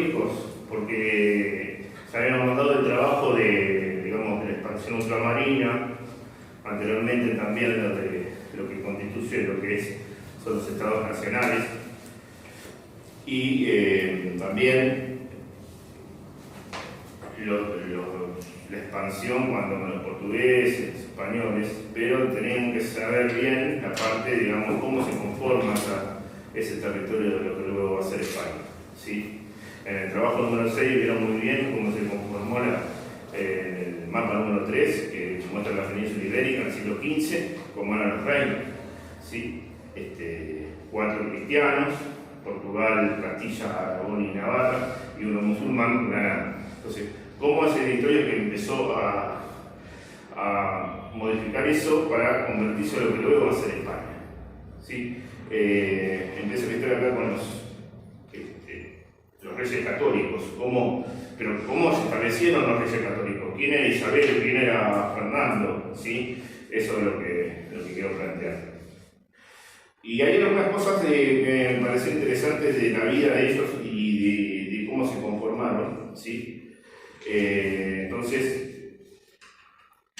históricos porque se habían mandado el trabajo de, digamos, de la expansión ultramarina, anteriormente también lo que constituye lo que son los estados nacionales, y también la expansión cuando con los portugueses, españoles, pero tenían que saber bien la parte, digamos, cómo se conforma ese territorio de lo que luego va a ser España, ¿sí? En el trabajo número 6 vieron muy bien cómo se conformó el mapa número 3, que muestra la península ibérica en el siglo XV, cómo eran los reinos, ¿sí? 4 cristianos, Portugal, Castilla, Aragón y Navarra, y uno musulmán, Granada. Entonces, cómo ese territorio que empezó a modificar eso para convertirse en lo que luego va a ser España, ¿sí? Empieza la historia acá con los reyes católicos, pero cómo se establecieron los reyes católicos, quién era Isabel, quién era Fernando, ¿sí? Eso es lo que quiero plantear. Y hay algunas cosas que me parecen interesantes de la vida de ellos y de cómo se conformaron, ¿sí? Entonces,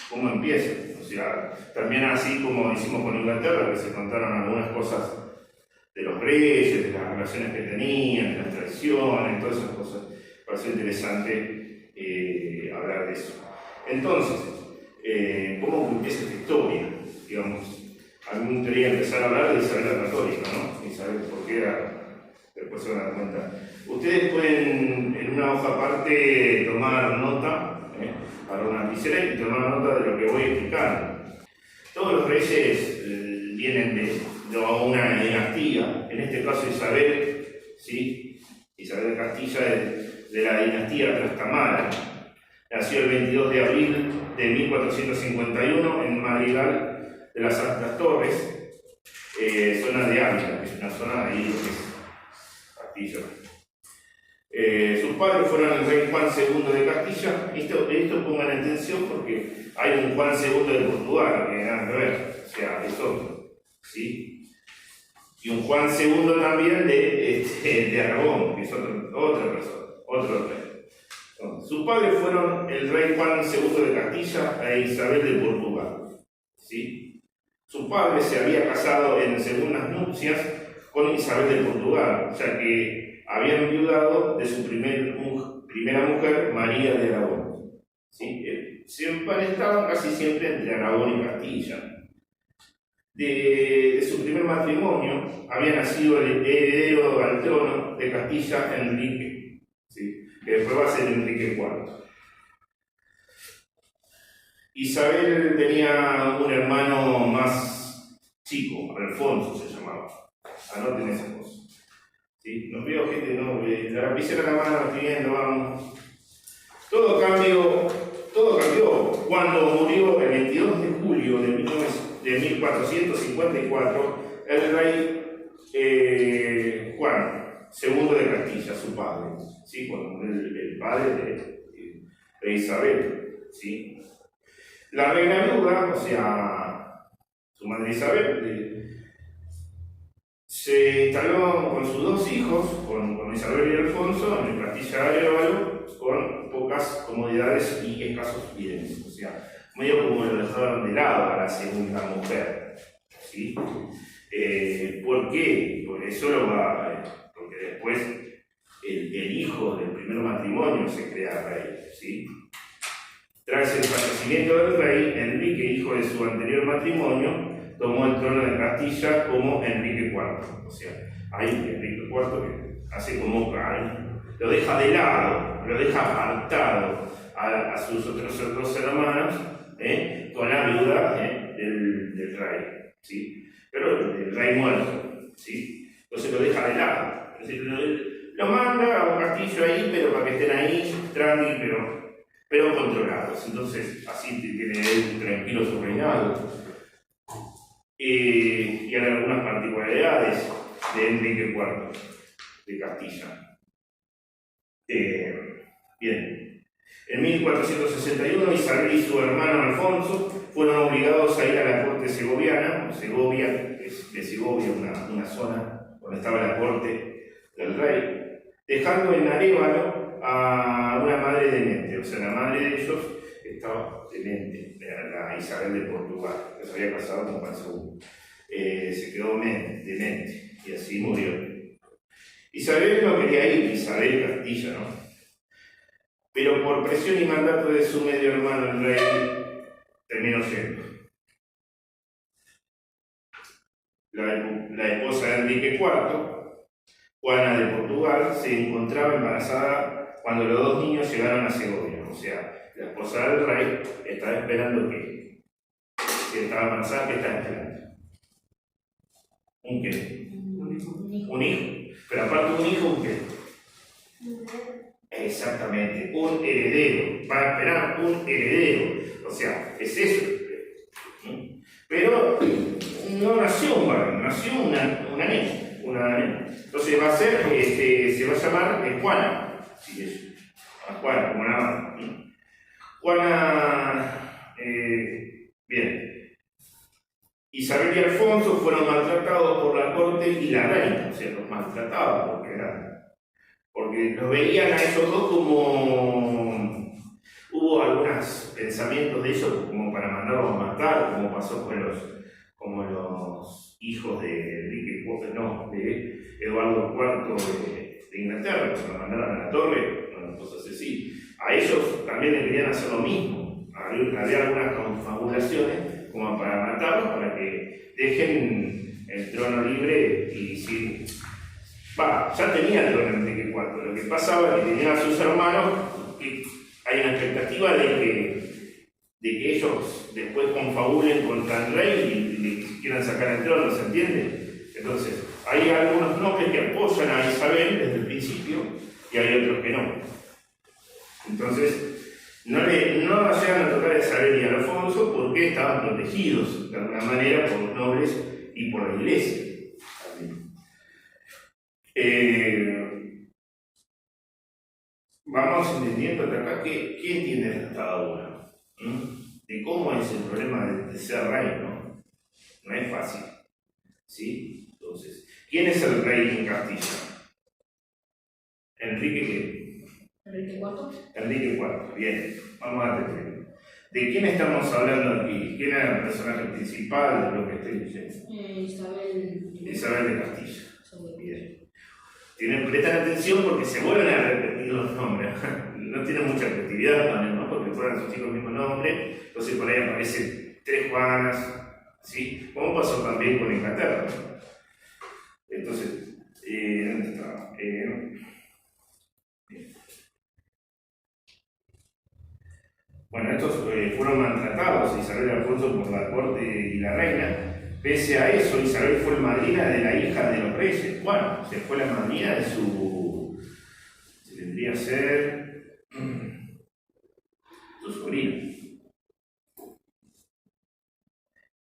¿cómo empiezan? O sea, también así como hicimos con Inglaterra, que se contaron algunas cosas de los reyes, de las relaciones que tenían, de las tradiciones, todas esas cosas. Me pareció interesante hablar de eso. Entonces, ¿cómo empieza esta historia? Digamos, a mí me gustaría empezar a hablar de Isabel la Católica, ¿no? Isabel, ¿por qué era? Después se van a dar cuenta. Ustedes pueden en una hoja aparte tomar nota, para una lapicera y tomar nota de lo que voy a explicar. Todos los reyes vienen de una dinastía, en este caso Isabel, ¿sí? Isabel de Castilla de la dinastía Trastamara. Nació el 22 de abril de 1451 en Madrigal de las Santas Torres, zona de Ávila, que es una zona de ahí que es Castilla. Sus padres fueron el rey Juan II de Castilla. Esto pongan atención porque hay un Juan II de Portugal, que nada que ver, o sea, es otro, ¿sí? Y un Juan II también de Aragón, que es otra persona, otro rey. Entonces, sus padres fueron el rey Juan II de Castilla e Isabel de Portugal, ¿sí? Su padre se había casado en segundas nupcias con Isabel de Portugal, ya que había enviudado de su primera mujer, María de Aragón, ¿sí? Siempre estaban casi siempre entre Aragón y Castilla. De su primer matrimonio había nacido el heredero al trono de Castilla, Enrique, ¿sí? Que después va a ser Enrique IV. Isabel tenía un hermano más chico, Alfonso se llamaba. Anoten esas cosas, ¿sí? No veo gente, no, la lapicera en la mano, escribiendo, vamos. Todo cambió cuando murió el 22 de julio de 1454 el rey Juan II de Castilla, su padre, ¿sí? Cuando el padre de Isabel, ¿sí? La reina viuda, o sea, su madre Isabel, se instaló con sus dos hijos, con Isabel y Alfonso, en el Castilla de Arévalo, con pocas comodidades y escasos bienes. O sea, medio como lo dejaron de lado a la segunda mujer, ¿sí? ¿Por qué? Porque porque después el hijo del primer matrimonio se crea rey, ¿sí? Tras el fallecimiento del rey, Enrique, hijo de su anterior matrimonio, tomó el trono de Castilla como Enrique IV. O sea, hay Enrique IV que hace como lo deja de lado, lo deja apartado a sus otros dos hermanos, con la viuda del rey, ¿sí? Pero el rey muerto, ¿sí? Entonces lo deja de lado. Es decir, lo manda a un castillo ahí, pero para que estén ahí, tranqui, pero controlados. Entonces, así tiene él tranquilo su reinado. Y hay algunas particularidades de Enrique IV de Castilla. Bien. En 1461, Isabel y su hermano Alfonso fueron obligados a ir a la corte segoviana. Segovia es de Segovia, una zona donde estaba la corte del rey. dejando en Arévalo a una madre demente. O sea, la madre de ellos estaba demente, la Isabel de Portugal, que se había casado con Juan II. Se quedó demente y así murió. Isabel no quería ir, Isabel Castilla, ¿no? Pero por presión y mandato de su medio hermano, el rey, terminó yendo. La esposa de Enrique IV, Juana de Portugal, se encontraba embarazada cuando los dos niños llegaron a Segovia. O sea, la esposa del rey estaba esperando que estaba embarazada, ¿qué estaba esperando? ¿Un qué? Un hijo. Pero aparte de un hijo, ¿un qué? Exactamente, un heredero. Va a esperar un heredero. O sea, es eso. Pero no nació un varón, nació una nena. Entonces va a ser, se va a llamar Juana. Sí, eso. Juana, como la madre. Juana, bien. Isabel y Alfonso fueron maltratados por la corte y la reina, o sea, los maltrataban porque los veían a esos dos como... Hubo algunos pensamientos de ellos como para mandarlos a matar, como pasó con los hijos de Enrique IV, no, de Eduardo IV de Inglaterra, que los mandaron a la torre, bueno, cosas así. A ellos también le querían hacer lo mismo. Había algunas confabulaciones como para matarlos, para que dejen el trono libre y decir, ya tenía el trono Enrique IV, lo que pasaba es que tenían a sus hermanos, y hay una expectativa de que ellos después confabulen contra el rey y le quieran sacar el trono, ¿se entiende? Entonces, hay algunos nobles que apoyan a Isabel desde el principio y hay otros que no. Entonces, no llegan a tocar a Isabel y a Alfonso porque estaban protegidos de alguna manera por los nobles y por la iglesia. Vamos entendiendo hasta acá qué entiende cada uno, de cómo es el problema de ser rey, ¿no? No es fácil, ¿sí? Entonces, ¿quién es el rey en Castilla? ¿Enrique qué? ¿Enrique IV? Enrique IV, bien, vamos a entender. ¿De quién estamos hablando aquí? ¿Quién es el personaje principal de lo que estoy diciendo? Isabel de Castilla. Bien. Prestan atención porque se vuelven a repetir los nombres. No tienen mucha creatividad también, ¿no? Porque fueron sus hijos el mismo nombre, entonces por ahí aparecen 3 Juanas, ¿sí? Como pasó también con Inglaterra, ¿no? Entonces, ¿dónde estaba? Bueno, estos fueron maltratados, Isabel y Alfonso, por la corte y la reina. Pese a eso, Isabel fue madrina de la hija de los reyes. Bueno, se fue la madrina de se tendría que ser su sobrina.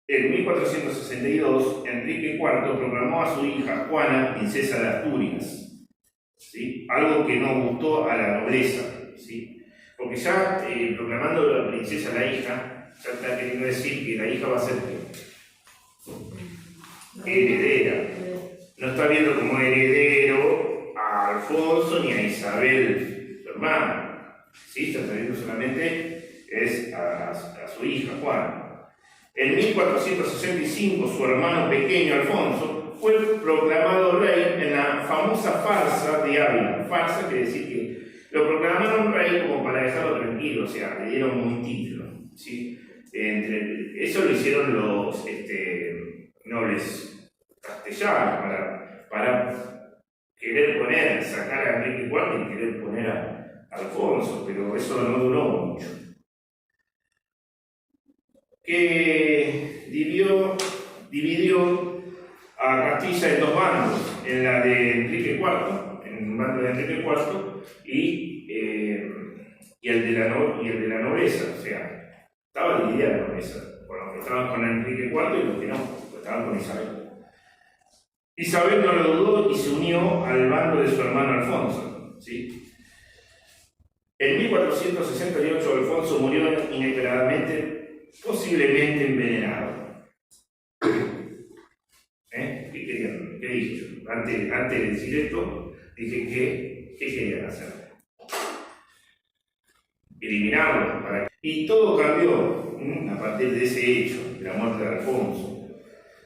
En 1462, Enrique IV proclamó a su hija Juana princesa de Asturias, ¿sí? Algo que no gustó a la nobleza, ¿sí? Porque ya proclamando la princesa a la hija, ya está queriendo decir que la hija va a ser heredera. No está viendo como heredero a Alfonso ni a Isabel, su hermana, ¿sí? Está viendo solamente es a su hija Juana. En 1465, su hermano pequeño Alfonso fue proclamado rey en la famosa farsa de Ávila. Farsa quiere decir que lo proclamaron rey como para dejarlo tranquilo, o sea, le dieron un título, ¿sí? Eso lo hicieron los nobles castellanos para querer sacar a Enrique IV y querer poner a Alfonso, pero eso no duró mucho. Que dividió a Castilla en 2 bandos, en la de Enrique IV, en el bando de Enrique IV y el de la nobleza, o sea, estaba dividida la nobleza, por los que estaban con Enrique IV y los que no, porque estaban con Isabel. Isabel no lo dudó y se unió al bando de su hermano Alfonso, ¿sí? En 1468 Alfonso murió inesperadamente, posiblemente envenenado. ¿Qué dije yo? Antes de decir esto, dije que ¿qué querían hacer? Eliminarlo. Y todo cambió a partir de ese hecho, de la muerte de Alfonso.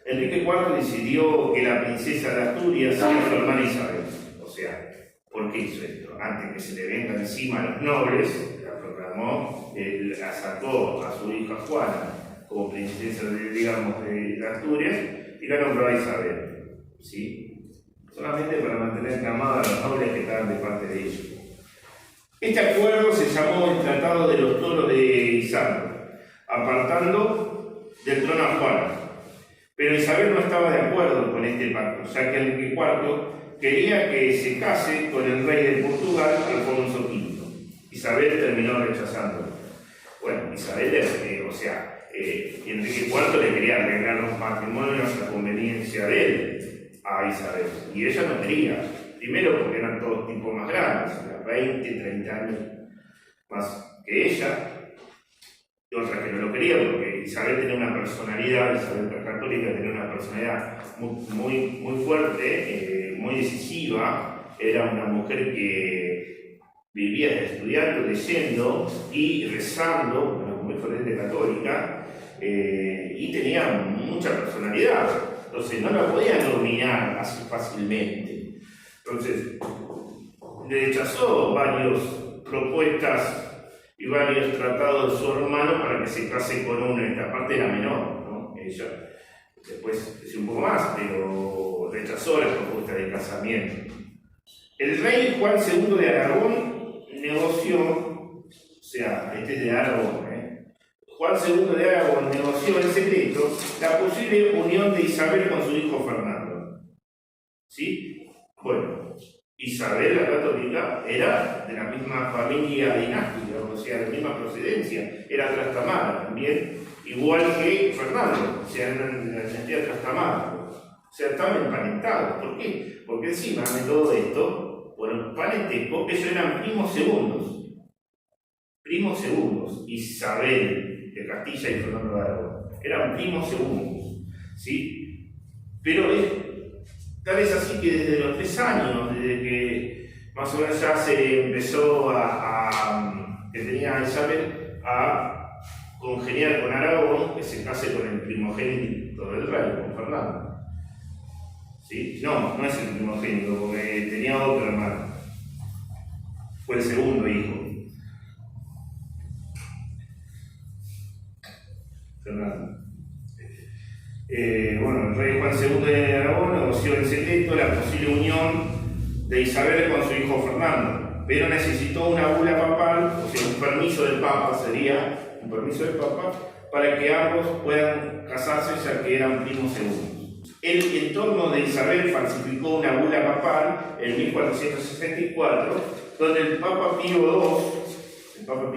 Enrique IV decidió que la princesa de Asturias sea su hermana Isabel. O sea, ¿por qué hizo esto? Antes que se le venga encima a los nobles, la proclamó, la sacó a su hija Juana como princesa de Asturias y la nombró a Isabel. ¿Sí? Solamente para mantener calmada a los nobles que estaban de parte de ellos. Este acuerdo se llamó el Tratado de los Toros de Isabel, apartando del trono a Juana. Pero Isabel no estaba de acuerdo con este pacto, ya que Enrique IV quería que se case con el rey de Portugal, Alfonso V. Isabel terminó rechazándolo. Bueno, Isabel, Enrique IV le quería arreglar los matrimonios a conveniencia de él, a Isabel, y ella no quería. Primero porque eran todos tipos más grandes, 20, 30 años más que ella, y otras que no lo querían, porque Isabel tenía una personalidad, Isabel la Católica tenía una personalidad muy fuerte, muy decisiva. Era una mujer que vivía estudiando, leyendo y rezando, una mujer fuerte católica, y tenía mucha personalidad, entonces no la podían dominar así fácilmente. Entonces, le rechazó varias propuestas y varios tratados de su hermano para que se case con una. Esta parte era menor, ¿no? Ella después decía un poco más, pero rechazó la propuesta de casamiento. El rey Juan II de Aragón negoció, o sea, este es de Aragón, Juan II de Aragón negoció en secreto la posible unión de Isabel con su hijo Fernando. ¿Sí? Bueno, Isabel la Católica era de la misma familia dinástica, o sea, de la misma procedencia, era trastamara también, igual que Fernando, o sea, eran de la dinastía trastamara. O sea, estaban emparentados. ¿Por qué? Porque encima de todo esto, por el parentesco, ellos eran primos segundos. Primos segundos. Isabel de Castilla y Fernando de Aragón eran primos segundos. ¿Sí? Pero tal es así que desde los 3 años, desde que más o menos ya se empezó que tenía Isabel a congeniar con Aragón, que se case con el primogénito del rey, con Fernando. ¿Sí? No es el primogénito, porque tenía otro hermano. Fue el segundo hijo. Fernando. El rey Juan II de Aragón negoció en secreto la posible unión de Isabel con su hijo Fernando, pero necesitó una bula papal, o sea, un permiso del Papa, sería un permiso del Papa, para que ambos puedan casarse, ya que eran primos segundos. El entorno de Isabel falsificó una bula papal en 1464, donde el Papa Pío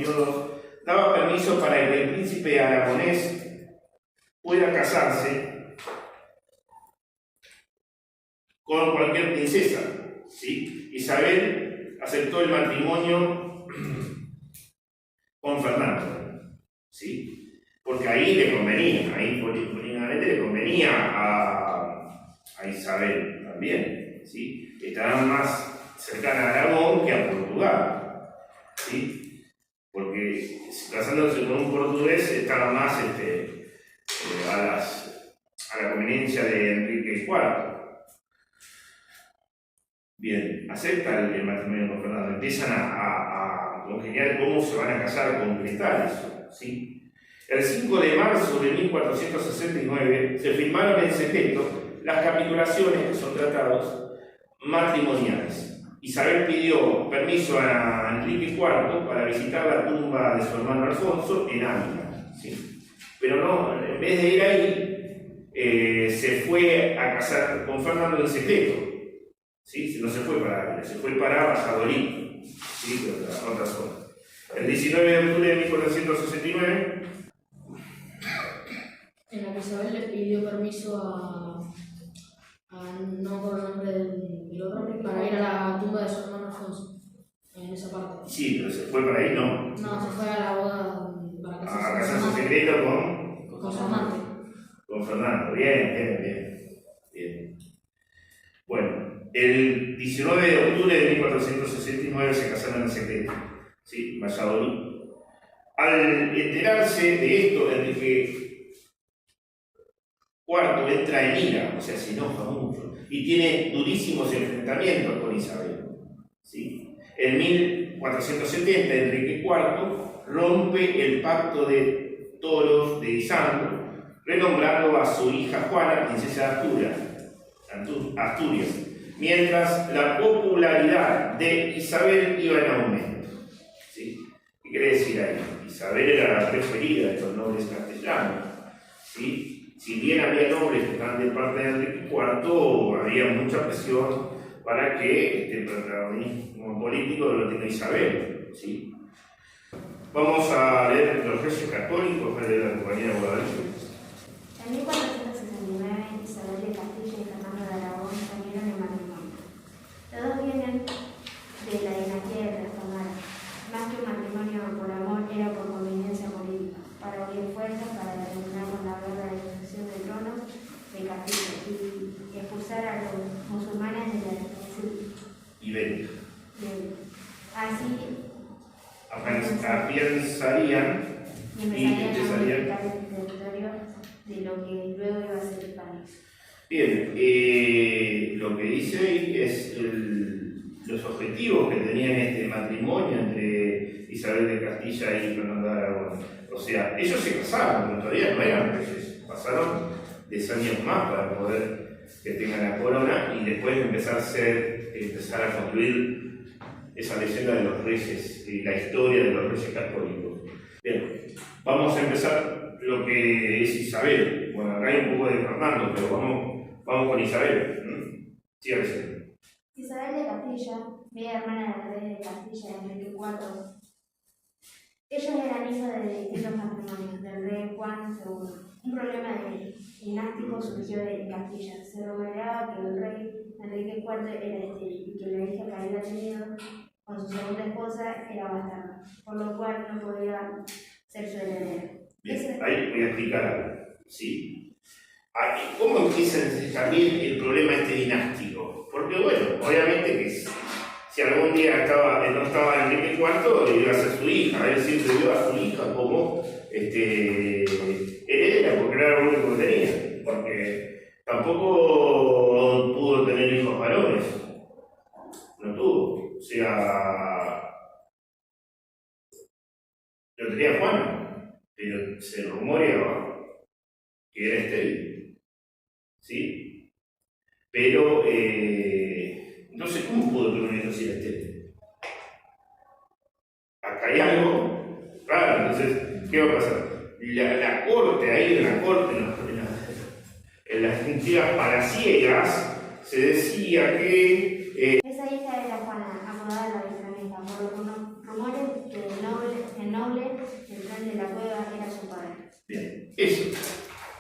II daba permiso para que el príncipe aragonés pueda casarse con cualquier princesa. ¿Sí? Isabel aceptó el matrimonio con Fernando, ¿sí? Porque ahí le convenía, ahí políticamente le convenía a Isabel también, ¿sí? Estaba más cercana a Aragón que a Portugal, ¿sí? Porque casándose con un portugués estaba más a la conveniencia de Enrique IV. Bien, aceptan el matrimonio con Fernando, empiezan a congeniar cómo se van a casar, a concretar eso, ¿sí? El 5 de marzo de 1469 se firmaron en secreto las capitulaciones, que son tratados matrimoniales. Isabel pidió permiso a Enrique IV para visitar la tumba de su hermano Alfonso en Ávila, ¿sí? Pero no, en vez de ir ahí, se fue a casar con Fernando en secreto. ¿Sí? No se fue para Ávila, se fue para Valladolid, ¿sí? Otra zona. El 19 de octubre de 1469, en la que Isabel le pidió permiso no por el nombre del otro, para ir a la tumba de su hermano Alfonso, en esa parte. Sí, pero se fue para ahí, ¿no? No, se fue a la boda para casarse. A casarse en secreto con su amante. Con Fernando. Bien. Bueno, El 19 de octubre de 1469 se casaron en secreto, ¿sí? Valladolid. Al enterarse de esto, Enrique IV entra en ira, o sea, se enoja mucho, y tiene durísimos enfrentamientos con Isabel, ¿sí? En 1470, Enrique IV rompe el pacto de Toros de Isandro, renombrando a su hija Juana princesa de Asturias, mientras la popularidad de Isabel iba en aumento, ¿sí? ¿Qué quiere decir ahí? Isabel era la preferida de los nobles castellanos, ¿sí? Si bien había nobles que estaban de parte de Enrique IV, había mucha presión para que el protagonismo político lo tenga Isabel, ¿sí? Vamos a leer Los Reyes Católicos de la Compañía de Guadalupe. En 1469, Isabel de Castilla y Fernando de Aragón salieron en matrimonio. Los dos vienen de la dinastía de Trastamara. Más que un matrimonio por amor, era por conveniencia política, para unir fuerzas para terminar con la guerra de sucesión del trono de Castilla y expulsar a los musulmanes de la península Ibérica. Así afianzarían y empezarían a ocupar el territorio de lo que luego iba a ser España. Bien, lo que dice ahí es los objetivos que tenían este matrimonio entre Isabel de Castilla y Fernando de Aragón. O sea, ellos se casaron, pero todavía no eran reyes. Pasaron 10 años más para poder que tengan la corona y después empezar a construir esa leyenda de los reyes y la historia de los reyes católicos. Bien, vamos a empezar lo que es Isabel. Bueno, acá hay un poco de Fernando, pero vamos con Isabel. Sí, a veces. Isabel de Castilla, media hermana del rey de Castilla, Enrique IV. Ellos eran hijos de distintos matrimonios del rey Juan II. Un problema dinástico surgió en Castilla. Se rumoreaba que el rey Enrique IV era estéril y que la hija que había tenido con su segunda esposa era bastarda, por lo cual no podía ser su heredera. Bien, ahí voy a explicar algo, ¿sí? ¿Cómo empieza también el problema dinástico? Porque bueno, obviamente que si algún día no estaba Enrique IV, iba a ser su hija, él siempre vio a su hija como heredera, porque era lo único que tenía, porque tampoco pudo tener hijos varones, no tuvo, o sea, lo tenía Juana, pero se rumoreaba que era estéril, ¿sí? Pero no sé cómo pudo tener un hijo si era estéril. Acá hay algo raro, entonces, ¿qué va a pasar? La corte, ahí en la corte, en las antiguas palaciegas, se decía que esa hija era Juana, apodada la Viltranita, por los rumores que el noble, el tren de la cueva, era su padre. Bien, eso.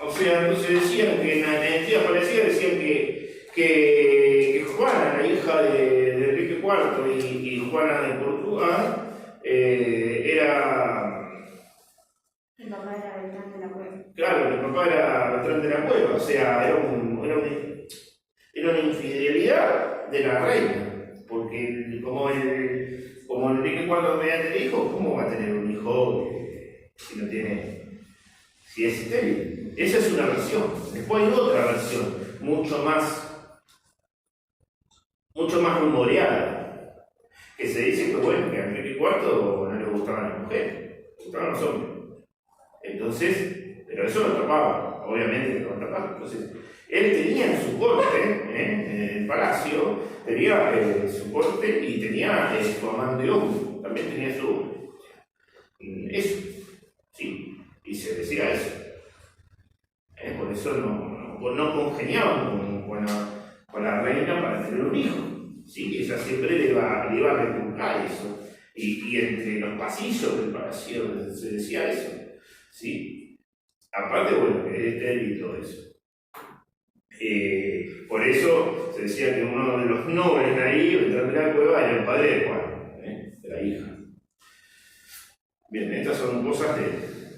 O sea, entonces decían que en la antiguas palaciegas decían que Juana, la hija de Enrique IV y Juana de Portugal, era... El papá era Beltrán de la Cueva. Claro, el papá era Beltrán de la Cueva, o sea, era una infidelidad de la reina, porque como Enrique IV veía tener hijos, ¿cómo va a tener un hijo si es estéril? Esa es una versión. Después hay otra versión, mucho más rumoreada, que se dice que bueno, que a Enrique IV no le gustaban las mujeres, le gustaban los hombres. Entonces, pero eso lo tapaba, obviamente que lo tapaba. Entonces, él tenía en su corte, en el palacio, tenía su corte y tenía su amante hombre, también tenía su hombre. Eso, sí, y se decía eso. Por eso no congeniaban con la reina para tener un hijo. ¿Sí? Ella siempre le iba a recurrir eso. Y entre los pasillos del palacio se decía eso. ¿Sí? Aparte, bueno, que es estéril y todo eso. Por eso se decía que uno de los nobles de ahí, Beltrán de la Cueva, era el padre de Juan, de la hija. Bien, estas son cosas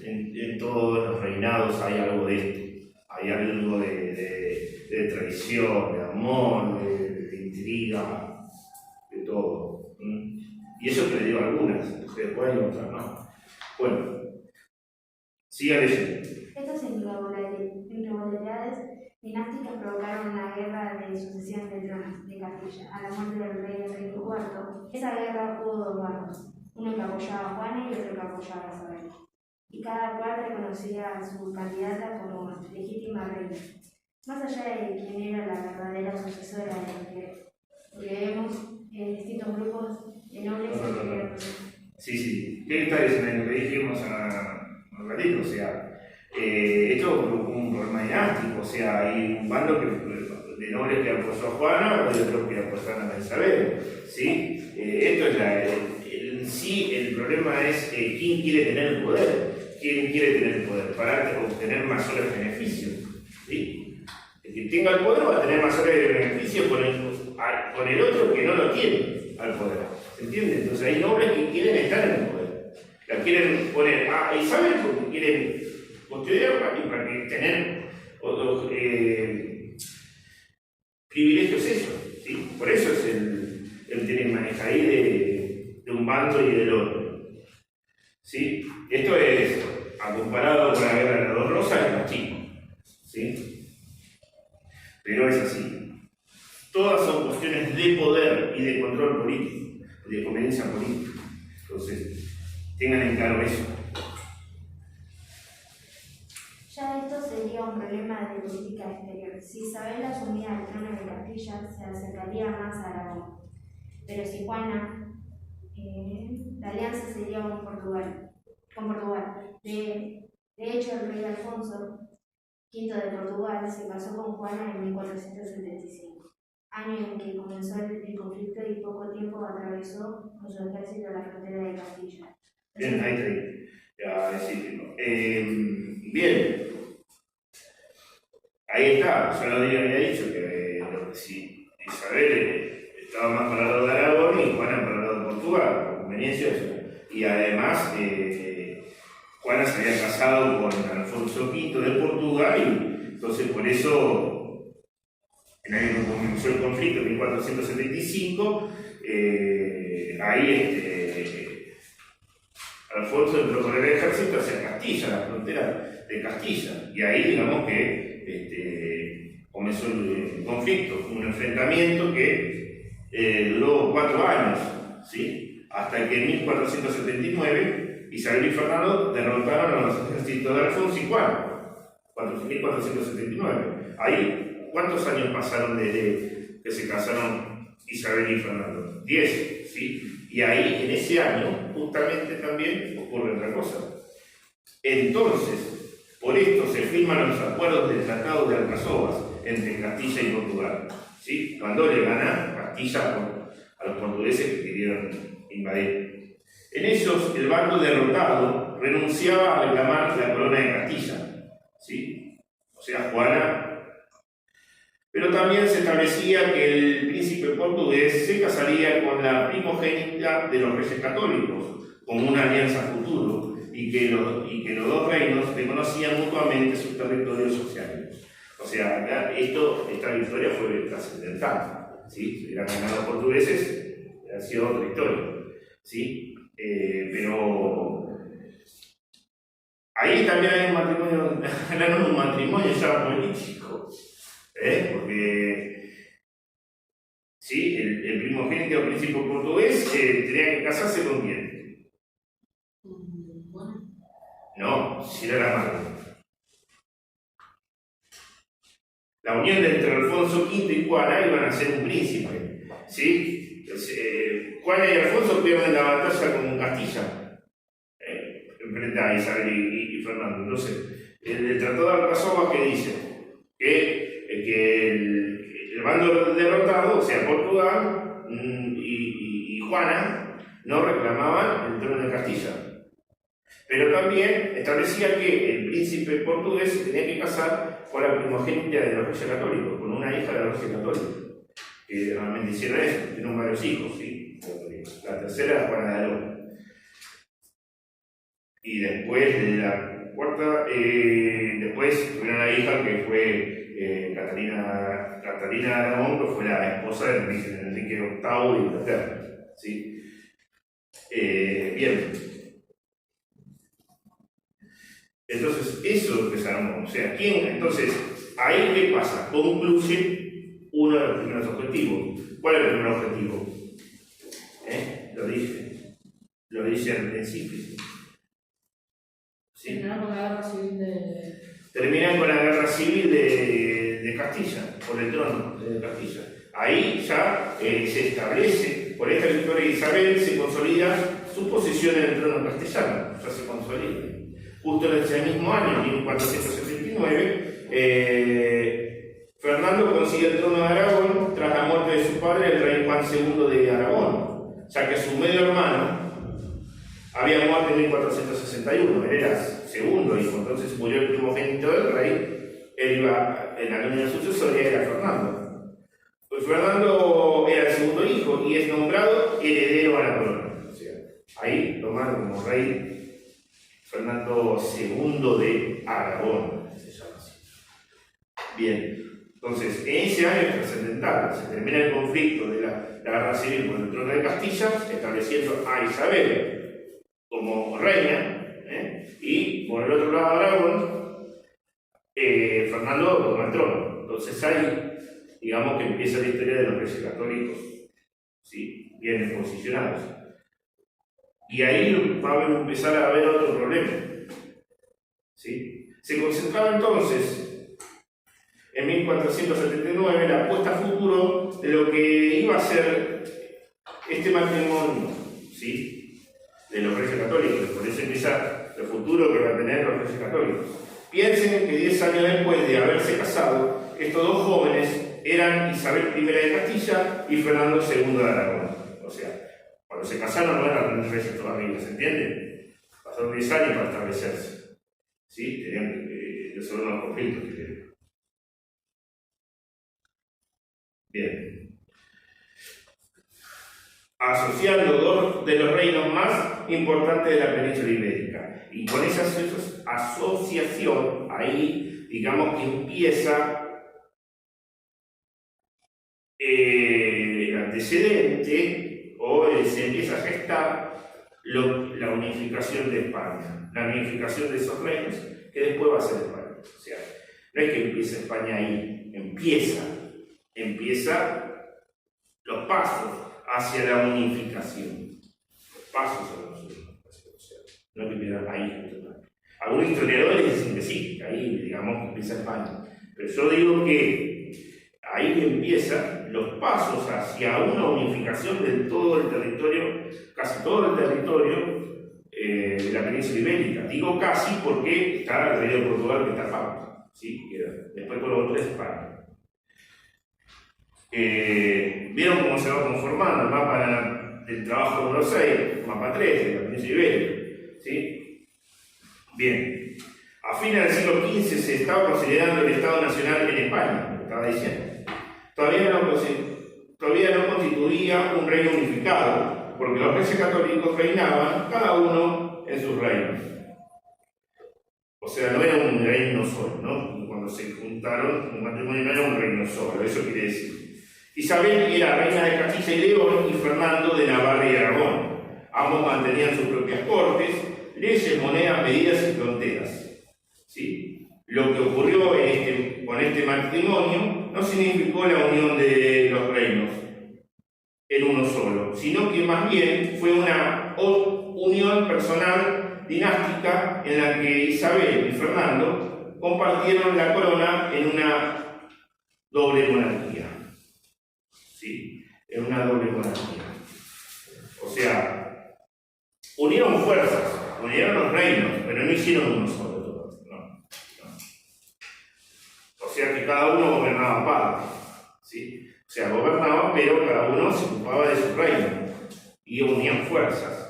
en todos los reinados hay algo de esto. Hay algo de tradición, de amor, de intriga, de todo. Y eso que le digo algunas, después hay otras, ¿no? Bueno, siga leyendo. Estas irregularidades dinásticas provocaron una guerra de sucesión de tronos de Castilla. A la muerte del rey Enrique IV, esa guerra hubo dos bandos, uno que apoyaba a Juana y otro que apoyaba a Isabel. Y cada cual reconocía a su candidata como legítima reina. Más allá de quién era la verdadera sucesora porque vemos distintos grupos de nobles Sí. ¿Qué está diciendo? Le dijimos a Margarito, o sea, esto es un problema dinástico, o sea, hay un bando de nobles que apoyó a Juana y otros que apoyaron a Isabel, ¿sí? Esto es sí, el problema es quién quiere tener el poder, para obtener mayores beneficios, ¿sí? El que tenga el poder va a tener mayores beneficios con el otro que no lo tiene al poder, ¿se entiende? Entonces hay nobles que quieren estar en el poder, la quieren poner a Isabel porque quieren custodiarla y para tener otros privilegios esos, ¿sí? Por eso es el tener ahí de un bando y del otro, ¿sí? Esto es comparado con la guerra de las dos rosas, es más chico, ¿sí? Pero es así. Todas son cuestiones de poder y de control político, de conveniencia política. Entonces, tengan en claro eso. Ya esto sería un problema de política exterior. Si Isabel asumía el trono de Castilla, se acercaría más a Aragón. Pero si Juana, la alianza sería con Portugal. De hecho, el rey Alfonso V de Portugal se casó con Juana en 1475, año en que comenzó el conflicto y poco tiempo atravesó con su ejército la frontera de Castilla. Bien, ahí está. Ya decirlo. Bien. Ahí está. Yo no había dicho que si Isabel estaba más para el lado de Aragón y Juana para el lado de Portugal, por conveniencia eso. Y además, Juana se había casado con Alfonso V de Portugal y entonces por eso, en el año que comenzó el conflicto, en 1475, ahí Alfonso entró con el ejército hacia Castilla, la frontera de Castilla, y ahí digamos que comenzó el conflicto, un enfrentamiento que duró 4 años, ¿sí? Hasta que en 1479 Isabel y Fernando derrotaron a los ejércitos de Alfonso y Juan, 1479. Ahí, ¿cuántos años pasaron desde que se casaron Isabel y Fernando? 10, ¿sí? Y ahí, en ese año, justamente también ocurre otra cosa. Entonces, por esto se firman los acuerdos del Tratado de Alcazovas entre Castilla y Portugal, ¿sí? Cuando le gana Castilla a los portugueses que querían invadir. En esos, el bando derrotado renunciaba a reclamar la corona de Castilla, ¿sí? O sea, Juana. Pero también se establecía que el príncipe portugués se casaría con la primogénita de los reyes católicos, como una alianza futuro, y que los dos reinos reconocían mutuamente sus territorios sociales. O sea, esta victoria fue trascendental, ¿sí? Si hubieran ganado los portugueses, hubiera sido otra historia, ¿sí? Pero ahí también hay un matrimonio ya político, porque sí, el primogénito o príncipe portugués tenía que casarse con quién. Bueno. No, si era la madre. La unión entre Alfonso V y Juana iban a ser un príncipe, ¿sí? Entonces, Juana y Alfonso pierden la batalla con Castilla, frente a Isabel y Fernando. Entonces, el Tratado de Alcazovas que dice que el bando derrotado, o sea, Portugal y Juana, no reclamaban el trono de Castilla. Pero también establecía que el príncipe portugués se tenía que casar con la primogénita de los reyes católicos, con una hija de los reyes católicos, que realmente hicieron eso, tuvieron varios hijos, ¿sí? La tercera era Juana de Aragón. Y después, la cuarta, después tuvieron una hija que fue Catalina de Aragón, que fue la esposa de Enrique VIII de Inglaterra. ¿Sí? Bien. Entonces, eso es lo que se armó. O sea, entonces, ahí ¿qué pasa? Concluye uno de los primeros objetivos. ¿Cuál es el primer objetivo? Lo dije al principio. ¿Sí? Terminar con la guerra civil Terminan con la guerra civil de Castilla, por el trono de Castilla. Ahí ya se establece, por esta victoria de Isabel, se consolida su posición en el trono castellano, ya se consolida. Justo en ese mismo año, 1479, Fernando consigue el trono de Aragón tras la muerte de su padre, el rey Juan II de Aragón, ya que su medio hermano había muerto en 1461, él era segundo hijo, entonces murió el primogénito del rey, él iba en la línea sucesoria, era Fernando. Pues Fernando era el segundo hijo y es nombrado heredero a la corona. O sea, ahí tomaron como rey Fernando II de Aragón, se llama así. Bien, entonces en ese año es trascendental, se termina el conflicto de la guerra civil por el trono de Castilla, estableciendo a Isabel como reina, y por el otro lado de Aragón, Fernando toma el trono. Entonces ahí, digamos que empieza la historia de los reyes católicos, ¿sí? Bien posicionados. Y ahí va a empezar a haber otro problema, ¿sí? Se concentraba entonces, en 1479, la apuesta a futuro de lo que iba a ser este matrimonio, ¿sí? De los reyes católicos. Por eso empieza el futuro que van a tener los reyes católicos. Piensen que 10 años después de haberse casado, estos dos jóvenes eran Isabel I de Castilla y Fernando II de Aragón. O sea, cuando se casaron no eran reyes todavía, ¿se entiende? Pasaron 10 años para establecerse. ¿Sí? Tenían que resolver unos conflictos. Bien. Asociando dos de los reinos más importantes de la península ibérica. Y con esa asociación, ahí, digamos que empieza el antecedente, o se empieza a gestar la unificación de España, la unificación de esos reinos, que después va a ser España. O sea, no es que empiece España ahí, empieza los pasos hacia la unificación. Los pasos a la unificación. O sea, no es que empieza ahí. Algunos historiadores dicen que sí, que ahí, digamos, que empieza España. Pero yo digo que ahí empiezan los pasos hacia una unificación de todo el territorio, casi todo el territorio de la península ibérica. Digo casi porque está el rey de Portugal que está falta, ¿sí? Después todo lo otro es España. Vieron cómo se va conformando el mapa del trabajo número 6, mapa 3 de la península ibérica, ¿sí? Bien, a fines del siglo XV se estaba considerando el Estado Nacional en España, lo que estaba diciendo. Todavía no constituía un reino unificado, porque los reyes católicos reinaban cada uno en sus reinos. O sea, no era un reino solo, ¿no? Cuando se juntaron, un matrimonio no era un reino solo, eso quiere decir. Isabel era reina de Castilla y León y Fernando de Navarra y Aragón. Ambos mantenían sus propias cortes, leyes, monedas, medidas y fronteras. ¿Sí? Lo que ocurrió con este matrimonio no significó la unión de los reinos en uno solo, sino que más bien fue una unión personal dinástica en la que Isabel y Fernando compartieron la corona en una doble monarquía. ¿Sí? En una doble monarquía. O sea, unieron fuerzas, unieron los reinos, pero no hicieron uno solo. No. O sea que cada uno gobernaba parte. ¿Sí? O sea, gobernaban, pero cada uno se ocupaba de su reino y unían fuerzas.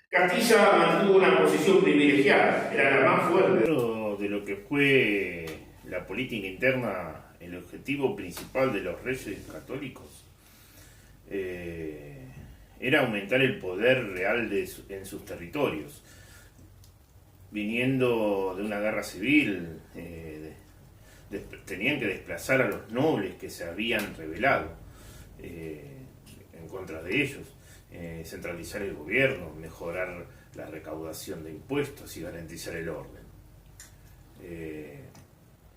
Castilla mantuvo una posición privilegiada, era la más fuerte. De lo que fue la política interna, el objetivo principal de los reyes católicos era aumentar el poder real en sus territorios. Viniendo de una guerra civil tenían que desplazar a los nobles que se habían rebelado en contra de ellos, centralizar el gobierno, mejorar la recaudación de impuestos y garantizar el orden.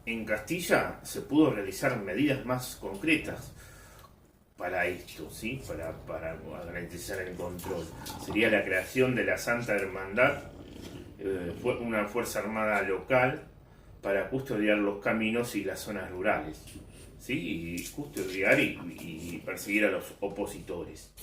En Castilla se pudo realizar medidas más concretas para esto, ¿sí? para garantizar el control. Sería la creación de la Santa Hermandad, una fuerza armada local para custodiar los caminos y las zonas rurales, ¿sí? Y custodiar y perseguir a los opositores.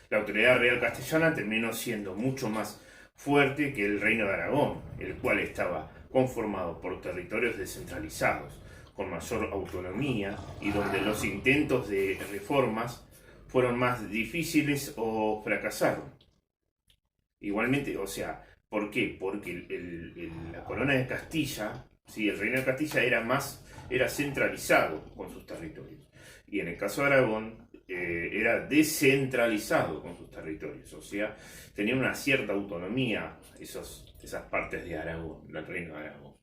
La autoridad real castellana terminó siendo mucho más fuerte que el Reino de Aragón, el cual estaba conformado por territorios descentralizados, con mayor autonomía y donde los intentos de reformas fueron más difíciles o fracasaron. Igualmente, o sea, ¿por qué? Porque la corona de Castilla, ¿sí? El Reino de Castilla era centralizado con sus territorios, y en el caso de Aragón era descentralizado con sus territorios, o sea, tenía una cierta autonomía esas partes de Aragón, del Reino de Aragón.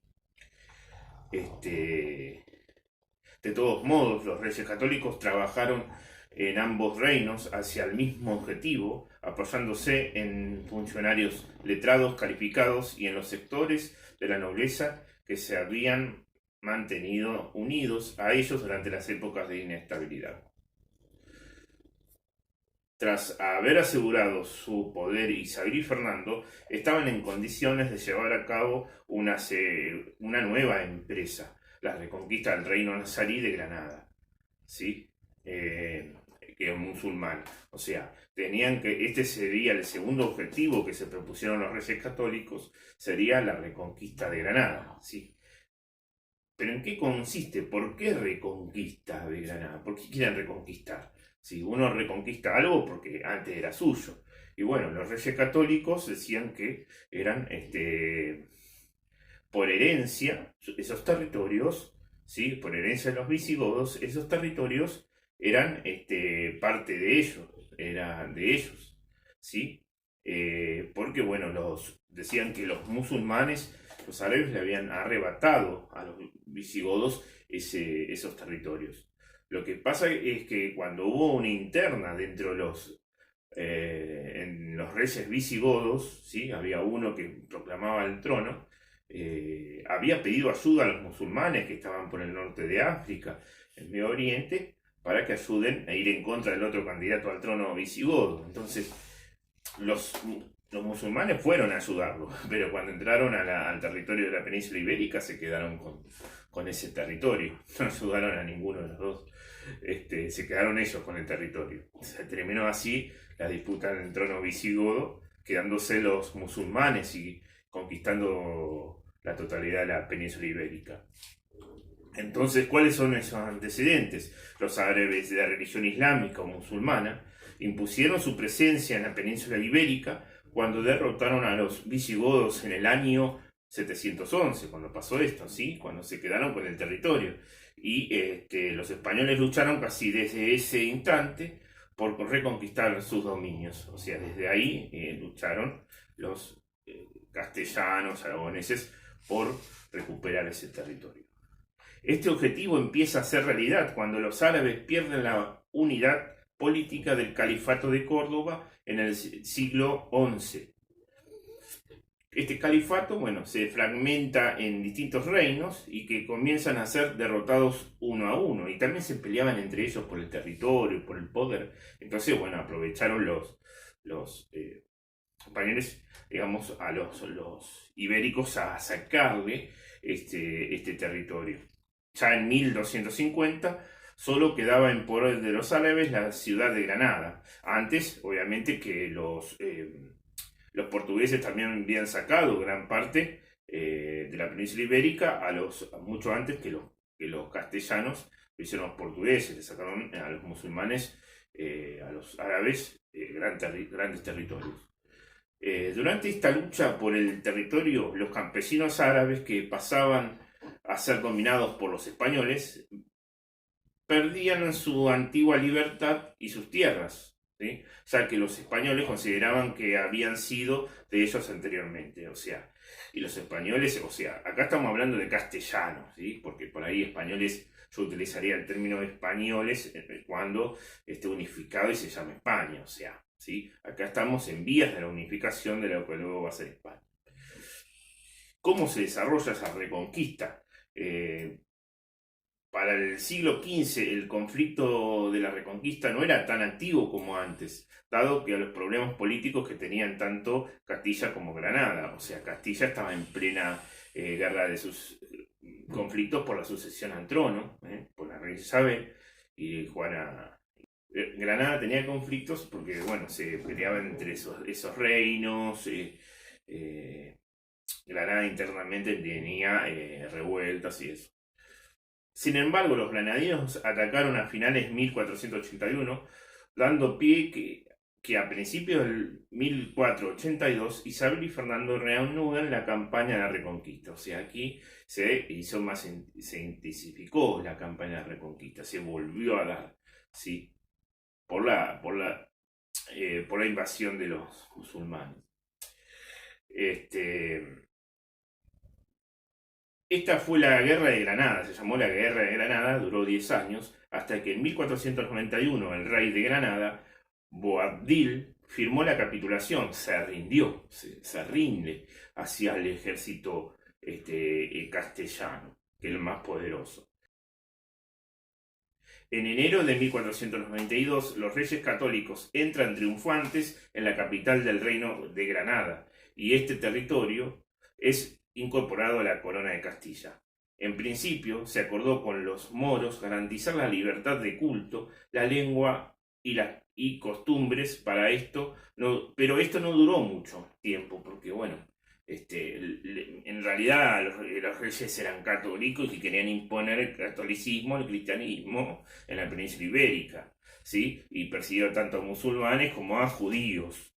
De todos modos, los reyes católicos trabajaron en ambos reinos hacia el mismo objetivo, apoyándose en funcionarios letrados, calificados y en los sectores de la nobleza que se habían mantenido unidos a ellos durante las épocas de inestabilidad. Tras haber asegurado su poder, Isabel y Fernando estaban en condiciones de llevar a cabo una nueva empresa, la reconquista del reino nazarí de Granada, ¿sí? Que es musulmán. O sea, este sería el segundo objetivo que se propusieron los reyes católicos, sería la reconquista de Granada, ¿sí? ¿Pero en qué consiste? ¿Por qué reconquista de Granada? ¿Por qué quieren reconquistar? Si uno reconquista algo porque antes era suyo. Y bueno, los reyes católicos decían que eran por herencia, esos territorios, ¿sí? Por herencia de los visigodos, esos territorios eran parte de ellos, era de ellos, ¿sí? Porque bueno, decían que los musulmanes, los árabes, le habían arrebatado a los visigodos esos territorios. Lo que pasa es que cuando hubo una interna dentro en los reyes visigodos, ¿sí? Había uno que proclamaba el trono, había pedido ayuda a los musulmanes que estaban por el norte de África, en Medio Oriente, para que ayuden a ir en contra del otro candidato al trono visigodo. Entonces, los musulmanes fueron a ayudarlo, pero cuando entraron al territorio de la península ibérica se quedaron con ese territorio, no ayudaron a ninguno de los dos. Se quedaron ellos con el territorio. Se terminó así la disputa en el trono visigodo, quedándose los musulmanes y conquistando la totalidad de la península ibérica. Entonces, ¿cuáles son esos antecedentes? Los árabes de la religión islámica o musulmana impusieron su presencia en la península ibérica cuando derrotaron a los visigodos en el año 711, cuando pasó esto, ¿sí? Cuando se quedaron con el territorio. Y los españoles lucharon casi desde ese instante por reconquistar sus dominios. O sea, desde ahí lucharon los castellanos, aragoneses, por recuperar ese territorio. Este objetivo empieza a ser realidad cuando los árabes pierden la unidad política del califato de Córdoba en el siglo XI. Este califato, bueno, se fragmenta en distintos reinos y que comienzan a ser derrotados uno a uno, y también se peleaban entre ellos por el territorio, por el poder. Entonces, bueno, aprovecharon los españoles, digamos, a los ibéricos a sacarle este territorio. Ya en 1250 solo quedaba en poder de los árabes la ciudad de Granada. Antes, obviamente, que los portugueses también habían sacado gran parte de la península ibérica mucho antes que los castellanos lo hicieron los portugueses. Le sacaron a los musulmanes, a los árabes, grandes territorios. Durante esta lucha por el territorio, los campesinos árabes que pasaban a ser dominados por los españoles perdían su antigua libertad y sus tierras, ¿sí? Ya que los españoles consideraban que habían sido de ellos anteriormente. O sea, Y los españoles, o sea, acá estamos hablando de castellanos, ¿sí? Porque por ahí españoles, yo utilizaría el término españoles cuando esté unificado y se llama España, o sea, ¿sí? Acá estamos en vías de la unificación de lo que luego va a ser España. ¿Cómo se desarrolla esa reconquista? Para el siglo XV el conflicto de la reconquista no era tan activo como antes, dado que a los problemas políticos que tenían tanto Castilla como Granada. O sea, Castilla estaba en plena guerra de sus conflictos por la sucesión al trono, por la reina Isabel y Juana. Granada tenía conflictos porque, bueno, se peleaban entre esos reinos. Granada internamente tenía revueltas y eso. Sin embargo, los granadinos atacaron a finales de 1481, dando pie que a principios del 1482 Isabel y Fernando reanudan la campaña de Reconquista. O sea, aquí se intensificó la campaña de Reconquista, se volvió a dar, ¿sí? por la invasión de los musulmanes. Esta fue la Guerra de Granada, se llamó la Guerra de Granada, duró 10 años, hasta que en 1491 el rey de Granada, Boabdil, firmó la capitulación, se rindió, se rinde hacia el ejército castellano, que es el más poderoso. En enero de 1492, los reyes católicos entran triunfantes en la capital del reino de Granada, y este territorio es incorporado a la corona de Castilla. En principio, se acordó con los moros garantizar la libertad de culto, la lengua y costumbres para esto, pero esto no duró mucho tiempo, porque bueno, en realidad los reyes eran católicos y querían imponer el catolicismo, el cristianismo en la península ibérica, ¿sí? Y persiguieron tanto a musulmanes como a judíos.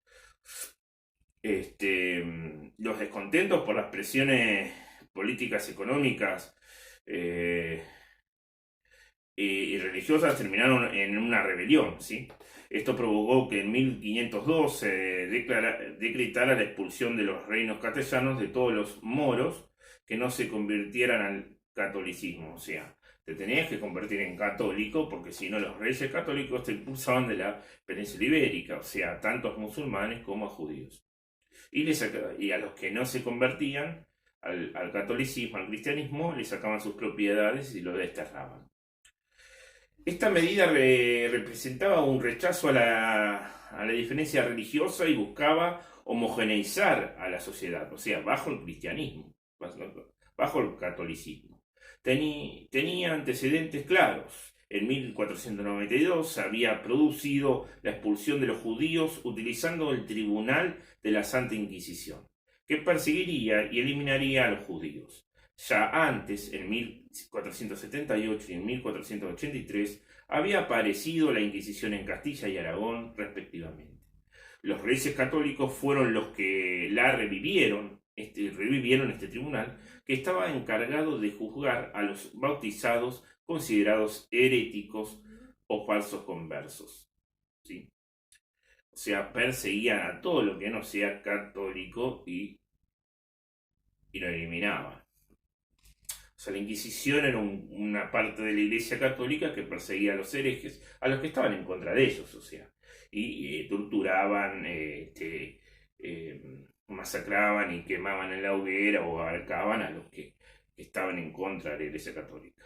Los descontentos por las presiones políticas, económicas y religiosas terminaron en una rebelión, ¿sí? Esto provocó que en 1502 se decretara la expulsión de los reinos castellanos de todos los moros que no se convirtieran al catolicismo. O sea, te tenías que convertir en católico porque si no los reyes católicos te expulsaban de la península ibérica, o sea, tanto a musulmanes como a judíos. Y a los que no se convertían al catolicismo, al cristianismo, les sacaban sus propiedades y lo desterraban. Esta medida representaba un rechazo a la diferencia religiosa y buscaba homogeneizar a la sociedad, o sea, bajo el cristianismo, bajo el catolicismo. Tenía antecedentes claros. En 1492 se había producido la expulsión de los judíos utilizando el Tribunal de la Santa Inquisición, que perseguiría y eliminaría a los judíos. Ya antes, en 1478 y en 1483, había aparecido la Inquisición en Castilla y Aragón, respectivamente. Los reyes católicos fueron los que revivieron este tribunal, que estaba encargado de juzgar a los bautizados considerados heréticos o falsos conversos, ¿sí? O sea, perseguían a todo lo que no sea católico y lo eliminaban. O sea, la Inquisición era una parte de la Iglesia Católica que perseguía a los herejes, a los que estaban en contra de ellos, o sea, y torturaban, masacraban y quemaban en la hoguera o ahorcaban a los que estaban en contra de la Iglesia Católica.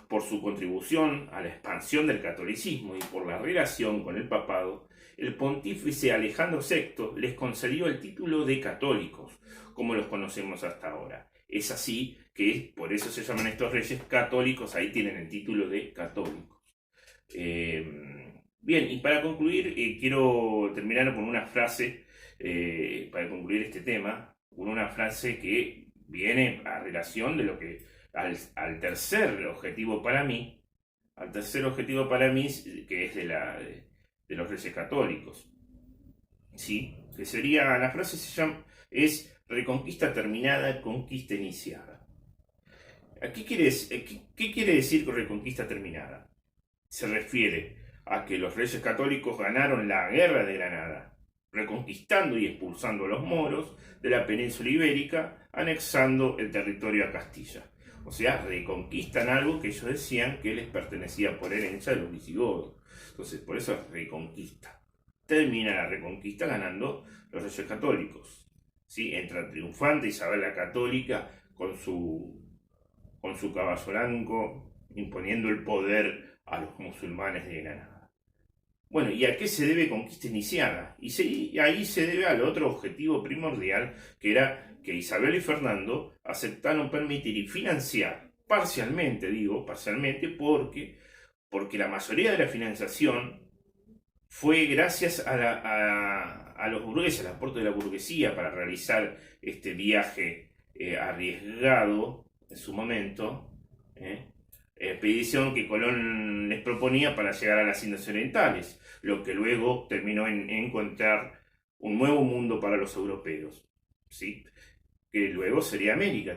Por su contribución a la expansión del catolicismo y por la relación con el papado, el pontífice Alejandro VI les concedió el título de católicos, como los conocemos hasta ahora. Es así que por eso se llaman estos reyes católicos, ahí tienen el título de católicos. Bien, y para concluir, quiero terminar con una frase, para concluir este tema, con una frase que viene a relación de lo que al tercer objetivo para mí, que es de los reyes católicos, ¿sí? Que sería, la frase es reconquista terminada, conquista iniciada. ¿Qué quiere decir con reconquista terminada? Se refiere a que los reyes católicos ganaron la guerra de Granada, reconquistando y expulsando a los moros de la península ibérica, anexando el territorio a Castilla. O sea, reconquistan algo que ellos decían que les pertenecía por herencia de los visigodos. Entonces, por eso es reconquista. Termina la reconquista ganando los Reyes Católicos. ¿Sí? Entra triunfante Isabel la Católica con su caballo blanco, imponiendo el poder a los musulmanes de Granada. Bueno, ¿y a qué se debe conquista iniciada? Y ahí se debe al otro objetivo primordial, que era que Isabel y Fernando aceptaron permitir y financiar, parcialmente, porque la mayoría de la financiación fue gracias a los burgueses, al aporte de la burguesía para realizar este viaje arriesgado en su momento, expedición que Colón les proponía para llegar a las Indias Orientales, lo que luego terminó en encontrar un nuevo mundo para los europeos, ¿sí? Que luego sería América.